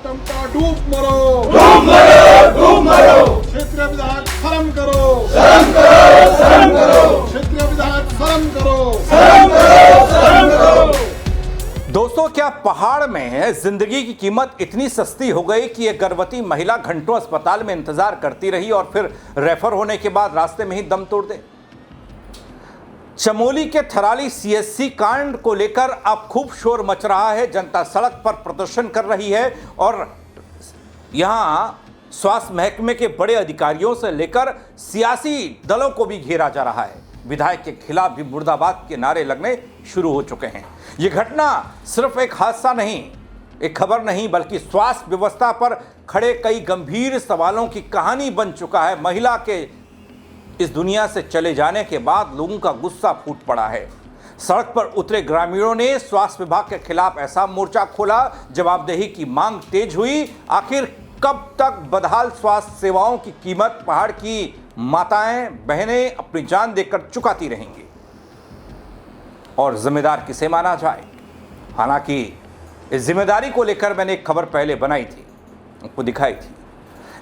आतंक का डूब मरो, डूब मरो। क्षेत्रीय विधायक शर्म करो, शर्म करो, शर्म करो। क्षेत्रीय विधायक शर्म करो, शर्म करो, शर्म करो। दोस्तों, क्या पहाड़ में जिंदगी की कीमत इतनी सस्ती हो गई कि एक गर्भवती महिला घंटों अस्पताल में इंतजार करती रही और फिर रेफर होने के बाद रास्ते में ही दम तोड़ दे। चमोली के थराली सीएससी कांड को लेकर अब खूब शोर मच रहा है। जनता सड़क पर प्रदर्शन कर रही है और यहां स्वास्थ्य महकमे के बड़े अधिकारियों से लेकर सियासी दलों को भी घेरा जा रहा है। विधायक के खिलाफ भी मुर्दाबाद के नारे लगने शुरू हो चुके हैं। यह घटना सिर्फ एक हादसा नहीं, एक खबर नहीं, बल्कि स्वास्थ्य व्यवस्था पर खड़े कई गंभीर सवालों की कहानी बन चुका है। महिला के इस दुनिया से चले जाने के बाद लोगों का गुस्सा फूट पड़ा है। सड़क पर उतरे ग्रामीणों ने स्वास्थ्य विभाग के खिलाफ ऐसा मोर्चा खोला, जवाबदेही की मांग तेज हुई। आखिर कब तक बदहाल स्वास्थ्य सेवाओं की कीमत पहाड़ की माताएं बहनें अपनी जान देकर चुकाती रहेंगी और जिम्मेदार किसे माना जाए? हालांकि इस जिम्मेदारी को लेकर मैंने एक खबर पहले बनाई थी, आपको दिखाई थी,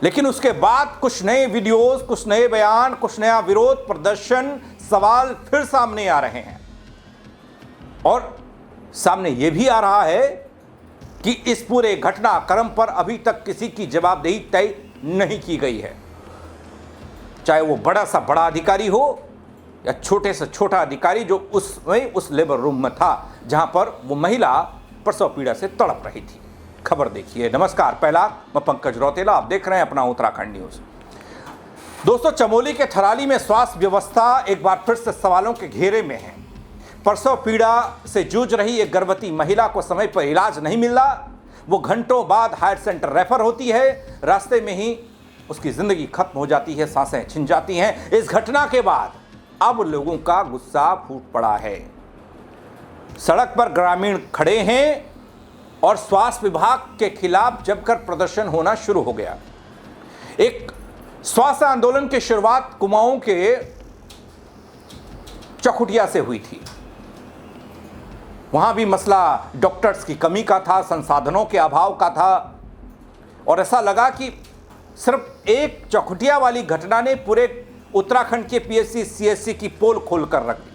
लेकिन उसके बाद कुछ नए वीडियोस, कुछ नए बयान, कुछ नया विरोध प्रदर्शन, सवाल फिर सामने आ रहे हैं। और सामने यह भी आ रहा है कि इस पूरे घटनाक्रम पर अभी तक किसी की जवाबदेही तय नहीं की गई है, चाहे वो बड़ा सा बड़ा अधिकारी हो या छोटे से छोटा अधिकारी जो उस लेबर रूम में था जहां पर वो महिला प्रसव पीड़ा से तड़प रही थी। खबर देखिए। नमस्कार, पहला मैं पंकज रौतेला, आप देख रहे हैं अपना उत्तराखंड न्यूज। दोस्तों, चमोली के थराली में स्वास्थ्य व्यवस्था एक बार फिर से सवालों के घेरे में है। प्रसव पीड़ा से जूझ रही एक गर्भवती महिला को समय पर इलाज नहीं मिल रहा, वो घंटों बाद हायर सेंटर रेफर होती है, रास्ते में ही उसकी जिंदगी खत्म हो जाती है, सांसें छिन जाती हैं। इस घटना के बाद अब लोगों का गुस्सा फूट पड़ा है। सड़क पर ग्रामीण खड़े हैं और स्वास्थ्य विभाग के खिलाफ जमकर प्रदर्शन होना शुरू हो गया। एक स्वास्थ्य आंदोलन की शुरुआत कुमाऊं के चौखुटिया से हुई थी। वहां भी मसला डॉक्टर्स की कमी का था, संसाधनों के अभाव का था और ऐसा लगा कि सिर्फ एक चौखुटिया वाली घटना ने पूरे उत्तराखंड के पीएचसी सीएचसी की पोल खोलकर रख दी।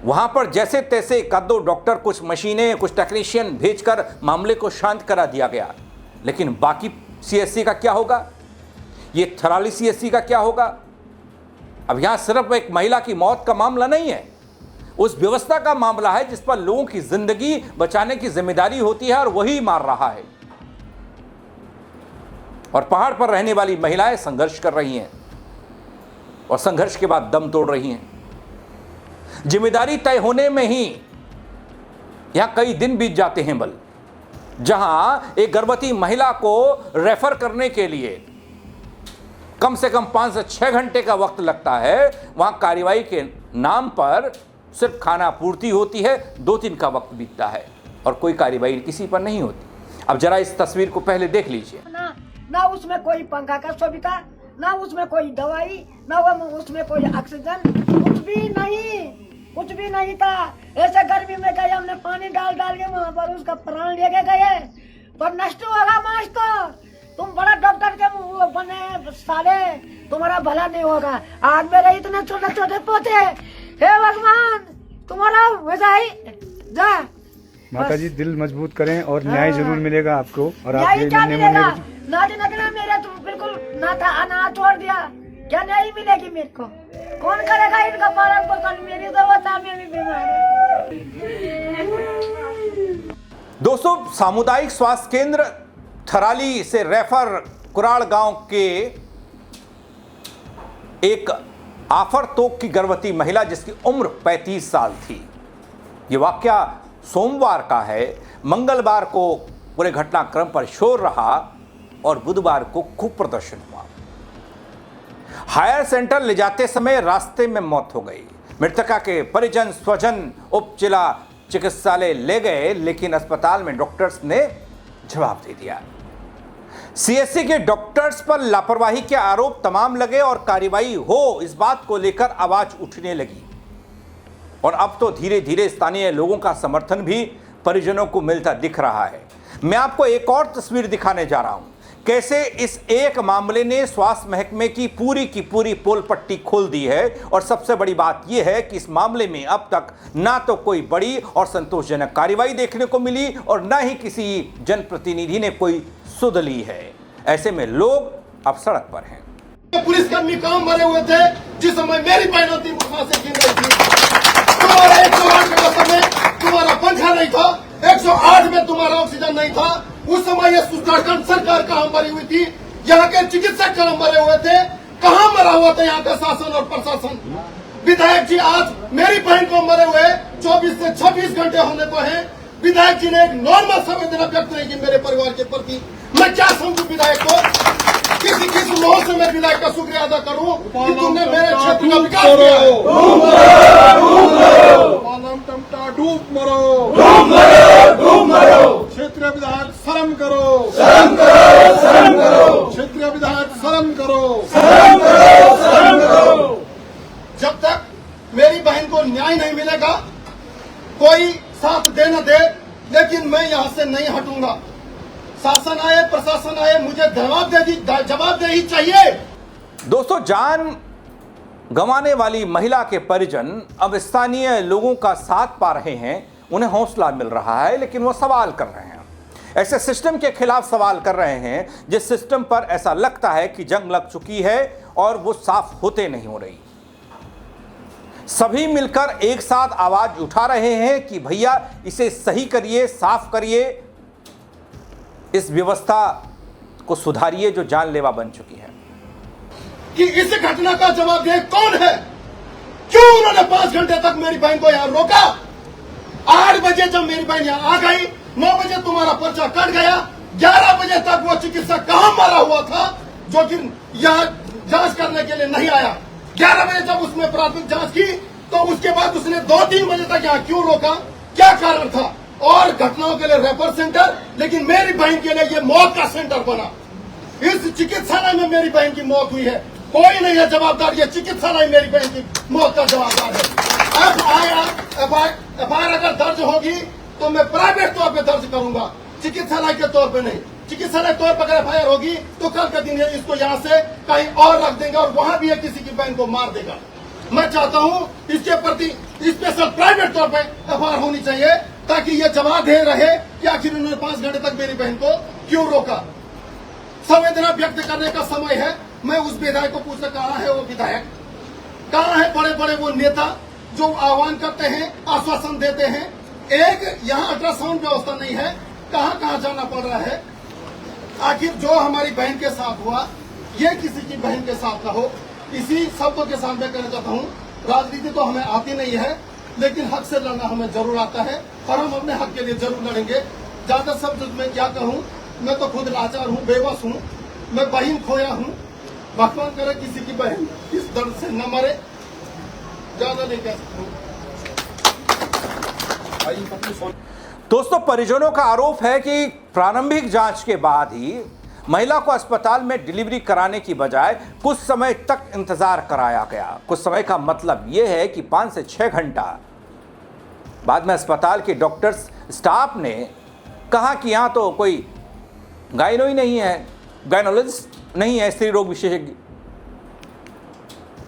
वहां पर जैसे तैसे एक दो डॉक्टर, कुछ मशीनें, कुछ टेक्नीशियन भेजकर मामले को शांत करा दिया गया। लेकिन बाकी सीएचसी का क्या होगा? ये थराली सीएचसी का क्या होगा? अब यहां सिर्फ एक महिला की मौत का मामला नहीं है, उस व्यवस्था का मामला है जिस पर लोगों की जिंदगी बचाने की जिम्मेदारी होती है और वही मार रहा है। और पहाड़ पर रहने वाली महिलाएं संघर्ष कर रही हैं और संघर्ष के बाद दम तोड़ रही हैं। जिम्मेदारी तय होने में ही यहां कई दिन बीत जाते हैं। बल जहां एक गर्भवती महिला को रेफर करने के लिए कम से कम 5 से 6 घंटे का वक्त लगता है, वहां कार्रवाई के नाम पर सिर्फ खाना पूर्ति होती है, 2-3 का वक्त बीतता है और कोई कार्रवाई किसी पर नहीं होती। अब जरा इस तस्वीर को पहले देख लीजिए। ना उसमें कोई पंखा का सुविधा, ना उसमें कोई दवाई, ना उसमें कोई ऑक्सीजन, कुछ भी नहीं था। ऐसे गर्मी में गए, हमने पानी डाल के वहाँ पर उसका प्राण लेके गए, पर नष्ट होगा मास्टर। तुम बड़ा डॉक्टर के वो बने साले, तुम्हारा भला नहीं होगा। आज मेरे इतने छोटे छोटे पोते, हे भगवान तुम्हारा वैसा ही जा। माता जी दिल मजबूत करें और न्याय जरूर मिलेगा आपको। और आप ये नगना मेरे तो बिल्कुल ना था, ना छोड़ दिया, क्या नहीं मिलेगी मेरे को? कौन करेगा इनका पालन पोषण? मेरी तो बता, मैं भी बीमार हूं। दोस्तों, सामुदायिक स्वास्थ्य केंद्र थराली से रेफर कुराड़ गांव के एक आफर तोक की गर्भवती महिला जिसकी उम्र 35 साल थी। यह वाकया सोमवार का है। मंगलवार को पूरे घटनाक्रम पर शोर रहा और बुधवार को खूब प्रदर्शन हुआ। हायर सेंटर ले जाते समय रास्ते में मौत हो गई। मृतका के परिजन स्वजन उप जिला चिकित्सालय ले गए, लेकिन अस्पताल में डॉक्टर्स ने जवाब दे दिया। सीएससी के डॉक्टर्स पर लापरवाही के आरोप तमाम लगे और कार्रवाई हो, इस बात को लेकर आवाज उठने लगी। और अब तो धीरे धीरे स्थानीय लोगों का समर्थन भी परिजनों को मिलता दिख रहा है। मैं आपको एक और तस्वीर दिखाने जा रहा हूं, कैसे इस एक मामले ने स्वास्थ्य महकमे की पूरी पोल पट्टी खोल दी है। और सबसे बड़ी बात यह है कि इस मामले में अब तक ना तो कोई बड़ी और संतोषजनक कार्रवाई देखने को मिली और ना ही किसी जनप्रतिनिधि ने कोई सुध ली है। ऐसे में लोग अब सड़क पर हैं। पुलिसकर्मी काम मरे हुए थे जिस समय मेरी बहन अंतिम सांसें गिन रही थी। तुम्हारा 108 के समय तुम्हारा पंखा नहीं था, 108 में तुम्हारा ऑक्सीजन नहीं था। उस समय ये झारखंड सरकार कहाँ मरी हुई थी? यहाँ के चिकित्सक कहाँ मरे हुए थे? कहाँ मरा हुआ था यहाँ का शासन और प्रशासन? विधायक जी आज मेरी बहन को मरे हुए 24 से 26 घंटे होने को हैं। विधायक जी ने एक नॉर्मल संवेदना व्यक्त नहीं की मेरे परिवार के प्रति। मैं क्या समझू विधायक को? किस मोह से मैं विधायक का शुक्रिया अदा करूं कि तुमने मेरे क्षेत्र का विकास किया है। डूब मरो, डूब मरो, डूब मरो। क्षेत्रीय विधायक शर्म करो, शर्म करो, शर्म करो। क्षेत्रीय विधायक शर्म करो, शर्म करो, शर्म करो। जब तक मेरी बहन को न्याय नहीं मिलेगा, कोई साथ दे न दे, लेकिन मैं यहाँ से नहीं हटूंगा। शासन आए, प्रशासन आए, मुझे जवाबदेही चाहिए। दोस्तों, जान गंवाने वाली महिला के परिजन अब स्थानीय लोगों का साथ पा रहे हैं, उन्हें हौसला मिल रहा है, लेकिन वो सवाल कर रहे हैं, ऐसे सिस्टम के खिलाफ सवाल कर रहे हैं जिस सिस्टम पर ऐसा लगता है कि जंग लग चुकी है और वो साफ होते नहीं हो रही। सभी मिलकर एक साथ आवाज उठा रहे हैं कि भैया इसे सही करिए, साफ करिए, इस व्यवस्था को सुधारिए जो जानलेवा बन चुकी है। कि इस घटना का जवाबदेह कौन है? क्यों उन्होंने 5 घंटे तक मेरी बहन को यहाँ रोका? 8 बजे जब मेरी बहन यहाँ आ गई, 9 बजे तुम्हारा पर्चा कट गया, 11 बजे तक वो चिकित्सक कहाँ मरा हुआ था जो कि यहाँ जांच करने के लिए नहीं आया? 11 बजे जब उसने प्राथमिक जांच की तो उसके बाद उसने 2-3 बजे तक यहाँ क्यों रोका? क्या कारण था? और घटनाओं के लिए रेफर सेंटर, लेकिन मेरी बहन के लिए ये मौत का सेंटर बना। इस चिकित्सालय में मेरी बहन की मौत हुई है, कोई नहीं है जवाबदार। ये चिकित्सालय मेरी बहन की मौत का जवाबदार है। एफआईआर अगर दर्ज होगी तो मैं प्राइवेट तौर पे दर्ज करूंगा, चिकित्सालय के तौर पे नहीं। चिकित्सालय तौर पर अगर एफआईआर होगी तो कल के दिन इसको यहाँ से कहीं और रख देगा और वहां भी किसी की बहन को मार देगा। मैं चाहता हूँ इसके प्रति स्पेशल प्राइवेट तौर पर एफआईआर होनी चाहिए ताकि ये जवाबदेह रहे कि आखिर उन्होंने 5 घंटे तक मेरी बहन को क्यों रोका। संवेदना व्यक्त करने का समय है। मैं उस विधायक को पूछता, कहाँ है वो विधायक? कहाँ है बड़े बड़े वो नेता जो आह्वान करते हैं, आश्वासन देते हैं? एक यहाँ अल्ट्रासाउंड व्यवस्था नहीं है, कहाँ जाना पड़ रहा है? आखिर जो हमारी बहन के साथ हुआ ये किसी की बहन के साथ ना हो। इसी शब्दों के साथ मैं कहना चाहता हूँ, राजनीति तो हमें आती नहीं है, लेकिन हक से लड़ना हमें जरूर आता है और हम अपने हक के लिए जरूर लड़ेंगे। ज्यादा शब्द मैं क्या कहूँ, मैं तो खुद लाचार हूँ, बेबस हूँ, मैं बहन खोया हूँ। भगवान करे किसी की बहन इस दर्द से न मरे, ज्यादा नहीं कह सकता। दोस्तों, परिजनों का आरोप है कि प्रारंभिक जांच के बाद ही महिला को अस्पताल में डिलीवरी कराने की बजाय कुछ समय तक इंतजार कराया गया। कुछ समय का मतलब यह है कि 5 से 6 घंटा बाद में अस्पताल के डॉक्टर्स स्टाफ ने कहा कि यहाँ तो कोई गायनो ही नहीं है, गायनोलॉजिस्ट नहीं है, स्त्री रोग विशेषज्ञ,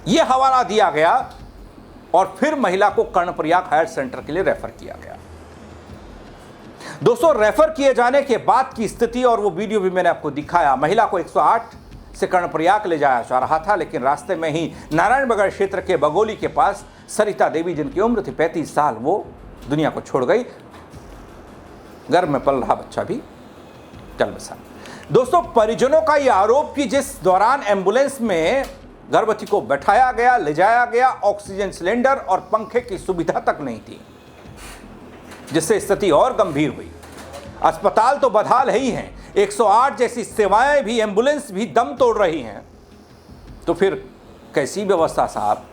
यह हवाला दिया गया और फिर महिला को कर्णप्रयाग हायर सेंटर के लिए रेफर किया गया। दोस्तों, रेफर किए जाने के बाद की स्थिति और वो वीडियो भी मैंने आपको दिखाया। महिला को 108 से कर्णप्रयाग ले जाया जा रहा था, लेकिन रास्ते में ही नारायणबगड़ क्षेत्र के बगोली के पास सरिता देवी, जिनकी उम्र थी 35 साल, वो दुनिया को छोड़ गई। गर्भ में पल रहा बच्चा भी चल बसा। दोस्तों, परिजनों का यह आरोप कि जिस दौरान एम्बुलेंस में गर्भवती को बैठाया गया, ले जाया गया, ऑक्सीजन सिलेंडर और पंखे की सुविधा तक नहीं थी, जिससे स्थिति और गंभीर हुई। अस्पताल तो बदहाल ही हैं, 108 जैसी सेवाएं भी, एम्बुलेंस भी दम तोड़ रही हैं, तो फिर कैसी व्यवस्था साहब?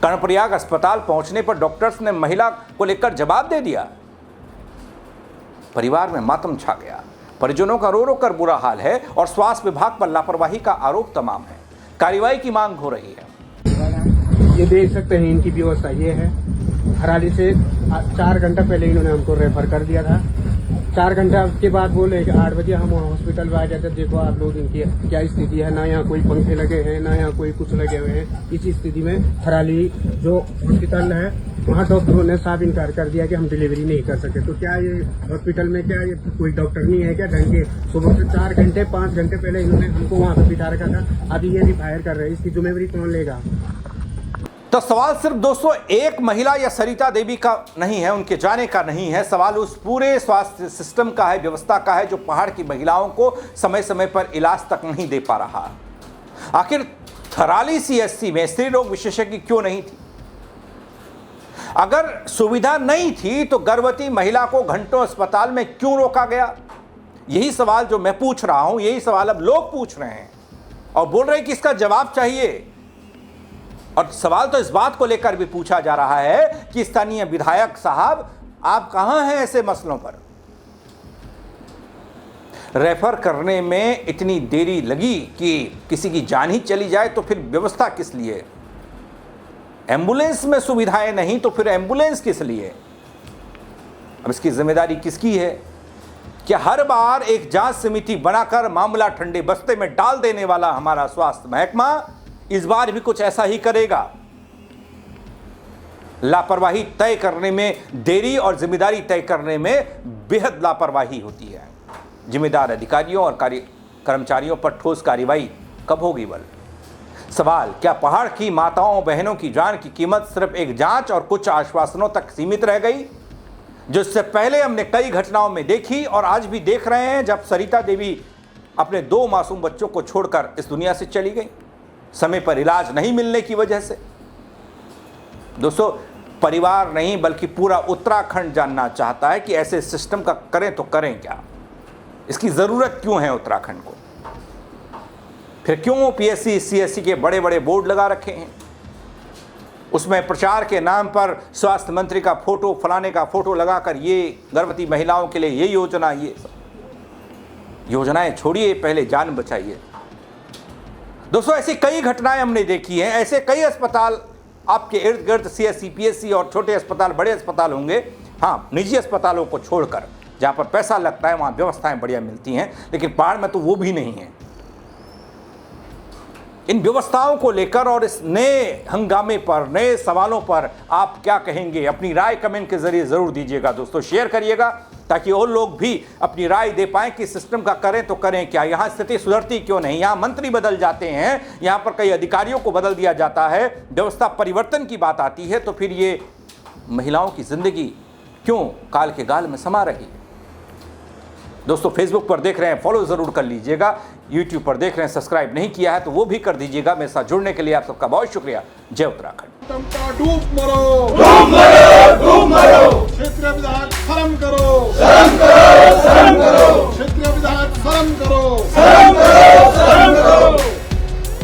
कर्णप्रयाग अस्पताल पहुंचने पर डॉक्टर्स ने महिला को लेकर जवाब दे दिया। परिवार में मातम छा गया। परिजनों का रो रो कर बुरा हाल है और स्वास्थ्य विभाग पर लापरवाही का आरोप तमाम है। कार्रवाई की मांग हो रही है। ये देख सकते हैं, इनकी व्यवस्था ये है। हराली से 4 घंटा पहले इन्होंने हमको रेफर कर दिया था। 4 घंटा के बाद बोले कि 8 बजे हम हॉस्पिटल में आ गए थे। देखो आप लोग इनकी क्या स्थिति है, ना यहाँ कोई पंखे लगे हैं, ना यहाँ कोई कुछ लगे हुए हैं। इस स्थिति में थराली जो हॉस्पिटल है वहाँ डॉक्टरों ने साफ इनकार कर दिया कि हम डिलीवरी नहीं कर सके। तो क्या ये हॉस्पिटल में क्या ये कोई डॉक्टर नहीं है क्या ढंग के? सुबह से 4 घंटे 5 घंटे पहले इन्होंने हमको वहाँ पे बिठा रखा था, अभी ये भी फायर कर रहे हैं। इसकी जिम्मेवारी कौन लेगा? तो सवाल सिर्फ दोस्तों एक महिला या सरिता देवी का नहीं है, उनके जाने का नहीं है। सवाल उस पूरे स्वास्थ्य सिस्टम का है, व्यवस्था का है, जो पहाड़ की महिलाओं को समय समय पर इलाज तक नहीं दे पा रहा। आखिर थराली सीएससी में स्त्री रोग विशेषज्ञ क्यों नहीं थी? अगर सुविधा नहीं थी तो गर्भवती महिला को घंटों अस्पताल में क्यों रोका गया? यही सवाल जो मैं पूछ रहा हूं, यही सवाल अब लोग पूछ रहे हैं और बोल रहे हैं कि इसका जवाब चाहिए। और सवाल तो इस बात को लेकर भी पूछा जा रहा है कि स्थानीय विधायक साहब आप कहां हैं ऐसे मसलों पर? रेफर करने में इतनी देरी लगी कि किसी की जान ही चली जाए तो फिर व्यवस्था किस लिए? एम्बुलेंस में सुविधाएं नहीं तो फिर एम्बुलेंस किस लिए? अब इसकी जिम्मेदारी किसकी है? क्या हर बार एक जांच समिति बनाकर मामला ठंडे बस्ते में डाल देने वाला हमारा स्वास्थ्य महकमा इस बार भी कुछ ऐसा ही करेगा? लापरवाही तय करने में देरी और जिम्मेदारी तय करने में बेहद लापरवाही होती है। जिम्मेदार अधिकारियों और कर्मचारियों पर ठोस कार्रवाई कब होगी? बल सवाल, क्या पहाड़ की माताओं बहनों की जान की कीमत सिर्फ एक जांच और कुछ आश्वासनों तक सीमित रह गई, जो इससे पहले हमने कई घटनाओं में देखी और आज भी देख रहे हैं, जब सरिता देवी अपने 2 मासूम बच्चों को छोड़कर इस दुनिया से चली गई समय पर इलाज नहीं मिलने की वजह से? दोस्तों, परिवार नहीं बल्कि पूरा उत्तराखंड जानना चाहता है कि ऐसे सिस्टम का करें तो करें क्या? इसकी जरूरत क्यों है उत्तराखंड को? फिर क्यों पीएससी सीएससी के बड़े बड़े बोर्ड लगा रखे हैं? उसमें प्रचार के नाम पर स्वास्थ्य मंत्री का फोटो, फलाने का फोटो लगाकर ये गर्भवती महिलाओं के लिए ये योजना, ये सब योजनाएं छोड़िए, पहले जान बचाइए। दोस्तों, ऐसी कई घटनाएं हमने देखी हैं। ऐसे कई अस्पताल आपके इर्द गिर्द सीएससी पीएससी और छोटे अस्पताल, बड़े अस्पताल होंगे, हाँ, निजी अस्पतालों को छोड़कर, जहां पर पैसा लगता है वहां व्यवस्थाएं बढ़िया मिलती हैं, लेकिन पहाड़ में तो वो भी नहीं है। इन व्यवस्थाओं को लेकर और इस नए हंगामे पर, नए सवालों पर आप क्या कहेंगे? अपनी राय कमेंट के जरिए जरूर दीजिएगा। दोस्तों, शेयर करिएगा ताकि और लोग भी अपनी राय दे पाएं कि सिस्टम का करें तो करें क्या? यहाँ स्थिति सुधरती क्यों नहीं? यहाँ मंत्री बदल जाते हैं, यहाँ पर कई अधिकारियों को बदल दिया जाता है, व्यवस्था परिवर्तन की बात आती है तो फिर ये महिलाओं की जिंदगी क्यों काल के गाल में समा रही है? दोस्तों, फेसबुक पर देख रहे हैं, फॉलो जरूर कर लीजिएगा। यूट्यूब पर देख रहे हैं, सब्सक्राइब नहीं किया है तो वो भी कर दीजिएगा। मेरे साथ जुड़ने के लिए आप सबका बहुत शुक्रिया। जय उत्तराखंड। डूब मरो। डूब मरो।